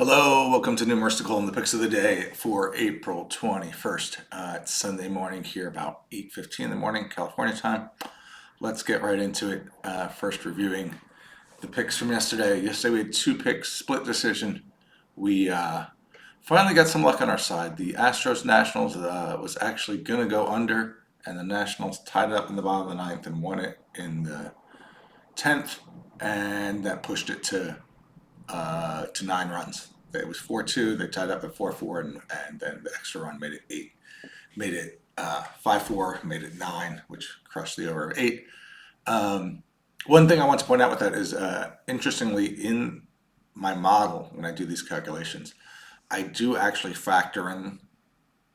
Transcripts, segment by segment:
Hello, welcome to Numeristical and the picks of the day for April 21st. It's Sunday morning here, about 8:15 in the morning, California time. Let's get right into it. First, reviewing the picks from yesterday. Yesterday we had two picks, split decision. We finally got some luck on our side. The Astros Nationals was actually going to go under, and the Nationals tied it up in the bottom of the ninth and won it in the 10th, and that pushed it to 9 runs. It was 4-2. They tied up at 4-4, and then the extra run made it 8. Made it 5-4. Made it 9, which crushed the over of 8. One thing I want to point out with that is, interestingly, in my model when I do these calculations, I do actually factor in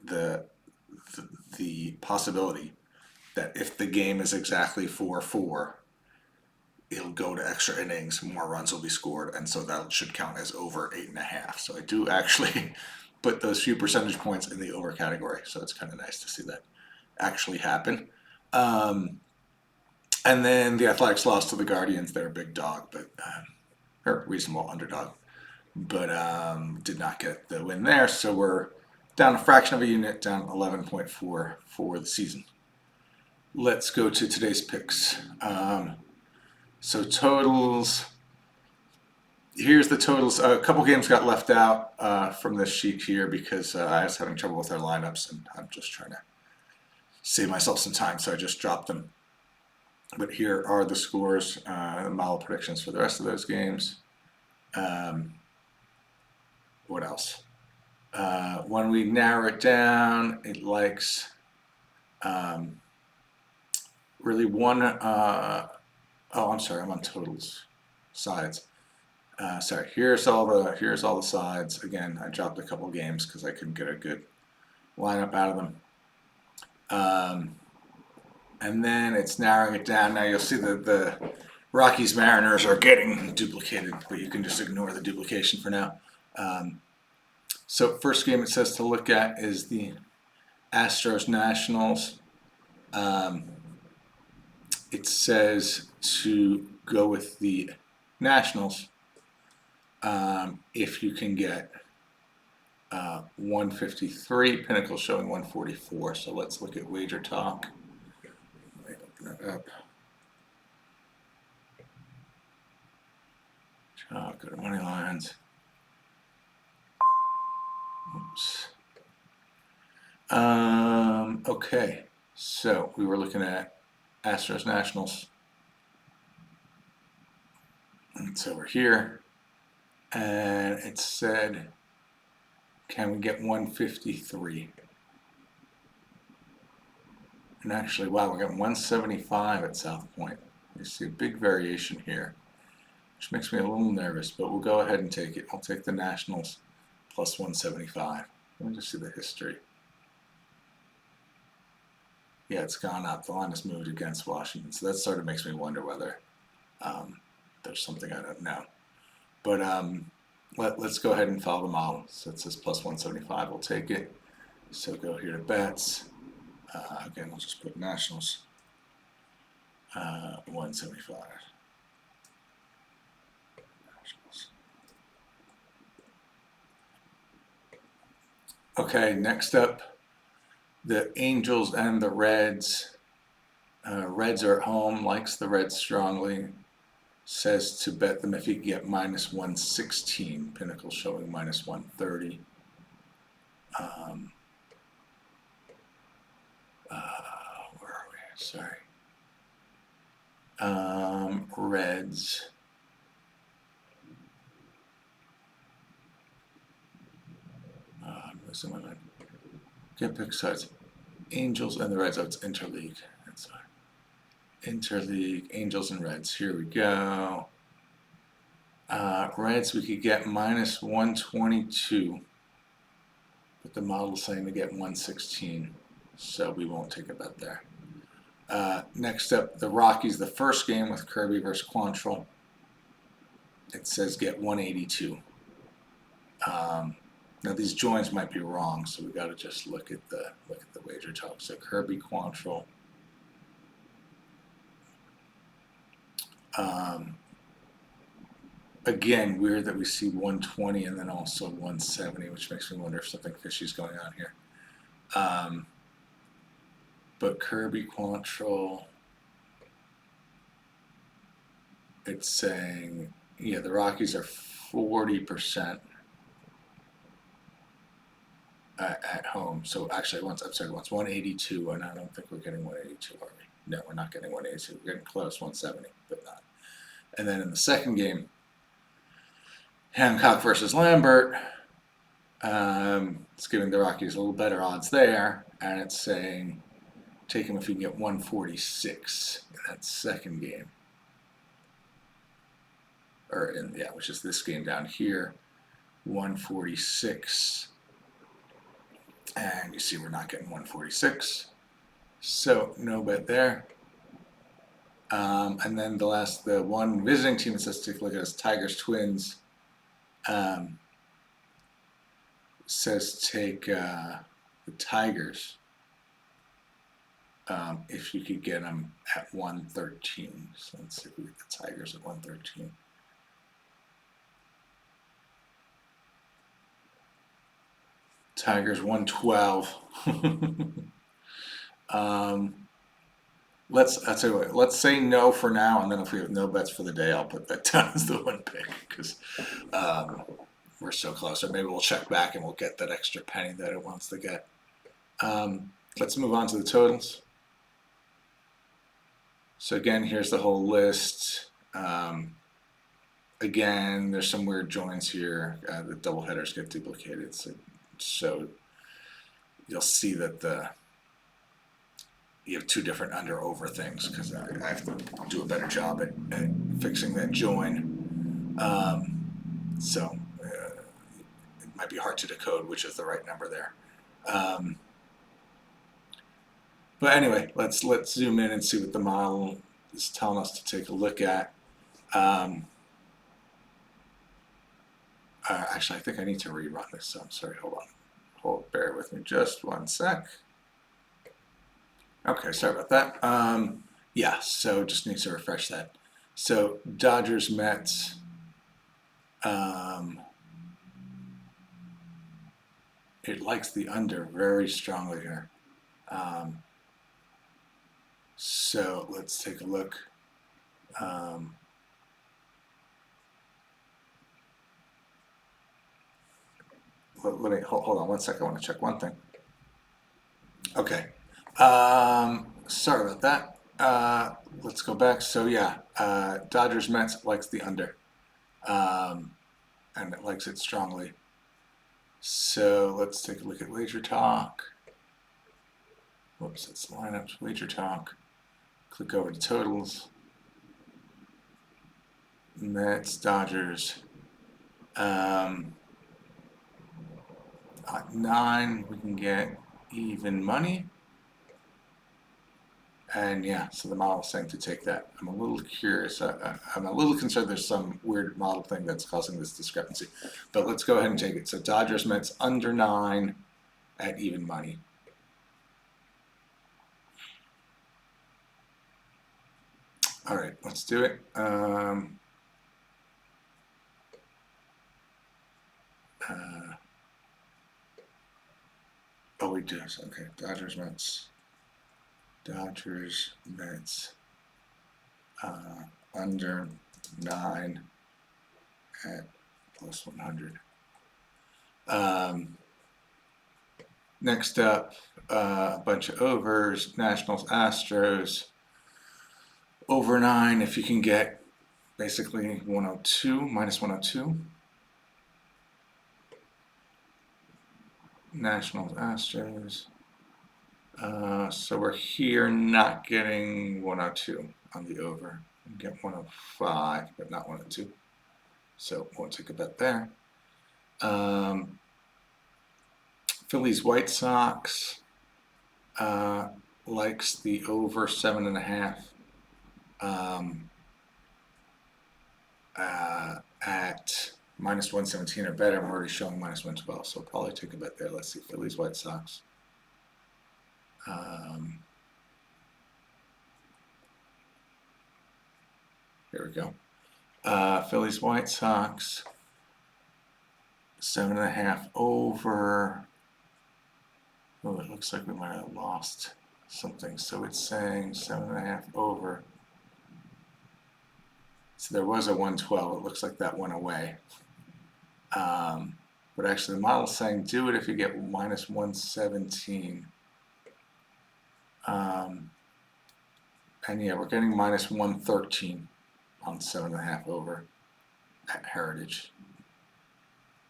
the the possibility that if the game is exactly 4-4, it'll go to extra innings, more runs will be scored, and so that should count as over 8.5. So I do actually put those few percentage points in the over category. So it's kind of nice to see that actually happen. Um, and then the Athletics lost to the Guardians. They're a big dog, but or reasonable underdog, but did not get the win there. So we're down a fraction of a unit, down 11.4 for the season. Let's go to today's picks. So totals. Here's the totals. A couple games got left out from this sheet here because I was having trouble with our lineups, and I'm just trying to save myself some time, so I just dropped them. But here are the scores, the model predictions for the rest of those games. What else? When we narrow it down, it likes really one. Oh, I'm sorry. I'm on totals, sides. Sorry. Here's all the sides. Again, I dropped a couple games because I couldn't get a good lineup out of them. And then it's narrowing it down. Now you'll see that the Rockies Mariners are getting duplicated, but you can just ignore the duplication for now. So first game it says to look at is the Astros Nationals. It says to go with the Nationals if you can get 153. Pinnacle showing 144. So let's look at Wager Talk. Let me open that up. Go to money lines. Oops. Okay, so we were looking at Astros Nationals. It's over here, and it said, can we get 153? And actually, wow, we're getting 175 at South Point. You see a big variation here, which makes me a little nervous, but we'll go ahead and take it. I'll take the Nationals plus 175. Let me just see the history. Yeah, it's gone up. The line has moved against Washington, so that sort of makes me wonder whether there's something I don't know. But let's go ahead and follow the model. So it says plus 175. We'll take it. So go here to bets. Again, I'll just put Nationals 175. Nationals. Okay, next up, the Angels and the Reds. Reds are at home, likes the Reds strongly. Says to bet them if you can get minus 116. Pinnacle showing minus 130. Where are we? Sorry. Reds. I'm losing my mind. Get pick sides. Angels and the Reds. Oh, it's interleague. That's fine. Interleague, Angels and Reds. Here we go. Reds, we could get minus 122. But the model's saying to get 116. So we won't take a bet there. Next up, the Rockies, the first game with Kirby versus Quantrill. It says get 182. Now these joins might be wrong, so we got to just look at the wager talk. So Kirby Quantrill. again, weird that we see 120 and then also 170, which makes me wonder if something fishy is going on here. But Kirby Quantrill, it's saying, yeah, the Rockies are 40% at home. So actually, once 182, and I don't think we're getting 182, are we? No, we're not getting 182. We're getting close, 170, but not. And then in the second game, Hancock versus Lambert, it's giving the Rockies a little better odds there, and it's saying take them if you can get 146 in that second game. Which is this game down here, 146. And you see we're not getting 146. So no bet there. And then the one visiting team that says take a look at is Tigers Twins. Says take the Tigers if you could get them at 113. So let's see if we get the Tigers at 113. Tigers 112. I'll tell you what, let's say no for now, and then if we have no bets for the day, I'll put that down as the one pick because we're so close. Or maybe we'll check back and we'll get that extra penny that it wants to get. Let's move on to the totals. So again, here's the whole list. Again, there's some weird joins here. The double headers get duplicated. So you'll see that you have two different under-over things because I have to do a better job at fixing that join. So it might be hard to decode which is the right number there. But anyway, let's zoom in and see what the model is telling us to take a look at. Actually, I think I need to rerun this, so I'm sorry, hold on. Bear with me just one sec. Okay, sorry about that. Yeah, so just need to refresh that. So Dodgers, Mets, it likes the under very strongly here. So let's take a look. Let me hold on one second. I want to check one thing. Okay. Sorry about that. Let's go back. So yeah, Dodgers Mets likes the under, and it likes it strongly. So let's take a look at Wager Talk. Whoops, it's lineups. Wager Talk. Click over to totals. Mets, Dodgers. At 9, we can get even money. And yeah, so the model is saying to take that. I'm a little curious. I'm a little concerned there's some weird model thing that's causing this discrepancy. But let's go ahead and take it. So Dodgers Mets under 9 at even money. All right, let's do it. Oh, we do. Okay, Dodgers Mets. Dodgers Mets under 9 at plus 100. Next up, a bunch of overs. Nationals, Astros. Over 9 if you can get basically 102, minus 102. Nationals, Astros. So we're here not getting 102 on the over. We get 105, but not 102. So we'll take a bet there. Phillies, White Sox likes the over 7.5 at minus 117 or better. I'm already showing minus 112, so I'll probably take a bet there. Let's see, Phillies, White Sox. Here we go. Phillies White Sox, 7.5 over. Oh, it looks like we might have lost something. So it's saying 7.5 over. So there was a 112. It looks like that went away. But actually the model's saying do it if you get minus 117. And yeah, we're getting minus 113 on 7.5 over at Heritage.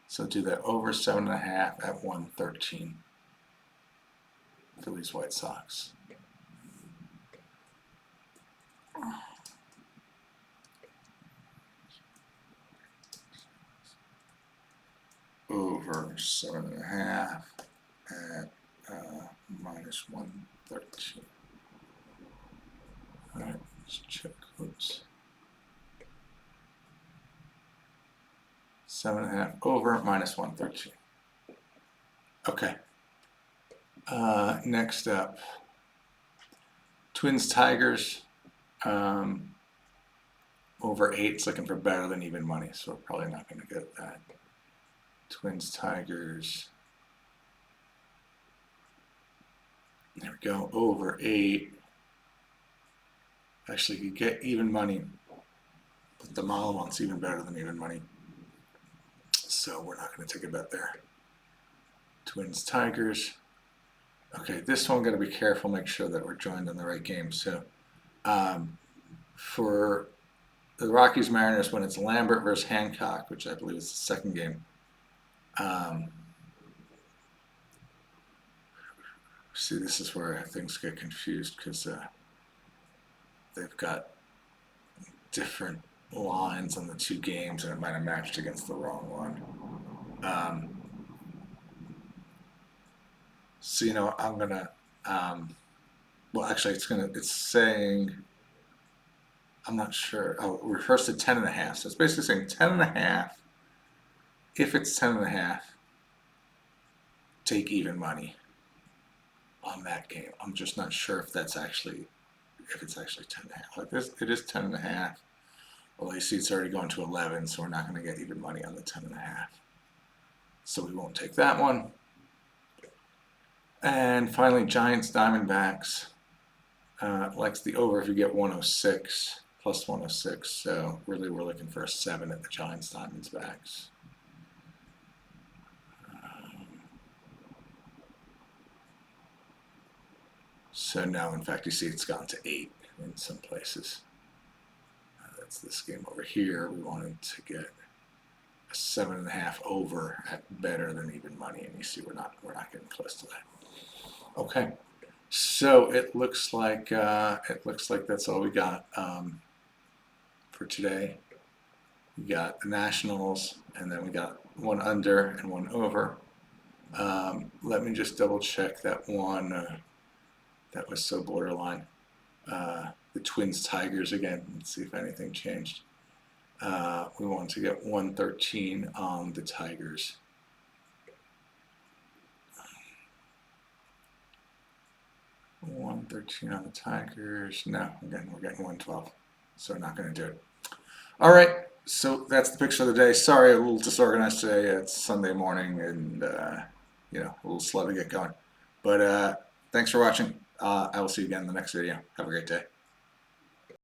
So do that over 7.5 at 113. Phillies White Sox. Over 7.5 at minus 113. All right, let's check. Oops. 7.5 over minus 113. Okay. Next up, Twins Tigers. Over 8. It's looking for better than even money, so we're probably not going to get that. Twins Tigers. There we go. Over 8. Actually, you get even money, but the model wants even better than even money, so we're not going to take a bet there. Twins Tigers. Okay, this one got to be careful. Make sure that we're joined on the right game. So, for the Rockies Mariners, when it's Lambert versus Hancock, which I believe is the second game. See, this is where things get confused because they've got different lines on the two games, and it might have matched against the wrong one. So you know, I'm gonna. Well, actually, it's saying. I'm not sure. Oh, reverse to 10.5. So it's basically saying 10.5. If it's 10.5, take even money on that game. I'm just not sure if it's actually 10.5. Like this, it is 10.5. Well, you see, it's already going to 11, so we're not going to get even money on the 10.5. So we won't take that one. And finally, Giants Diamondbacks. Likes the over if you get 106, plus 106. So really, we're looking for a 7 at the Giants Diamondbacks. So now, in fact, you see it's gone to 8 in some places. That's this game over here. We wanted to get a 7.5 over at better than even money, and you see we're not getting close to that. Okay, so it looks like that's all we got for today. We got the Nationals, and then we got one under and one over. Let me just double check that one. That was so borderline. The Twins Tigers again. Let's see if anything changed. We want to get 113 on the Tigers. $113 on the Tigers. No, again, we're getting 112. So we're not going to do it. All right. So that's the picture of the day. Sorry, a little disorganized today. It's Sunday morning and, you know, a little slow to get going. But thanks for watching. I will see you again in the next video. Have a great day.